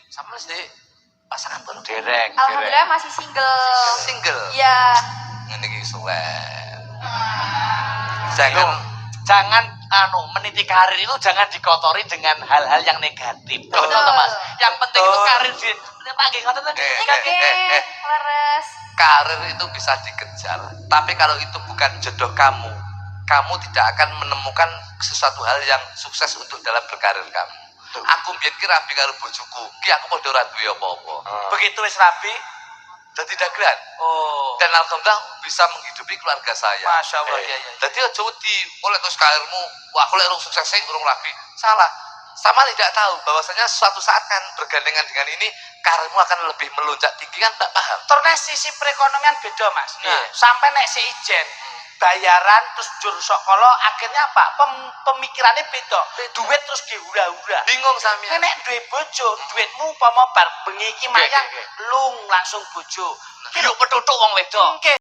Sama sih pasangan baru Dereng. Alhamdulillah masih single. Single. Iya. Ngene iki suwen. Jangan meniti karir itu jangan dikotori dengan hal-hal yang negatif. Betul toh, Mas? Yang penting itu karir di panggil ngoten tadi. Leres. Karir itu bisa dikejar, tapi kalau itu bukan jodoh kamu, kamu tidak akan menemukan sesuatu hal yang sukses untuk dalam berkarir kamu. Aku biyen ki rabi karo bojoku, ki aku padha ora duwe apa-apa. Begitu wis rabi, dadi dagelan. Dan alhamdulillah bisa menghidupi keluarga saya. Masya Allah, iya. Jadi aja wedi, oleh terus karirmu, wah aku lek urung sukses sing urung rabi. Salah. Sama tidak tahu bahwasanya suatu saat kan bergandengan dengan ini karirmu akan lebih melonjak tinggi kan, tak paham. Terus sisi perekonomian beda, Mas. Nah. Sampai nek si ijen bayaran terus jur sokolo akhirnya apa? Pemikirannya beda. Duit terus dihura-hura. Bingung sami. Nek duit bojo, duitmu umpama bar bengi iki mayang lung langsung bojo. Yuk petutuk wong wedok.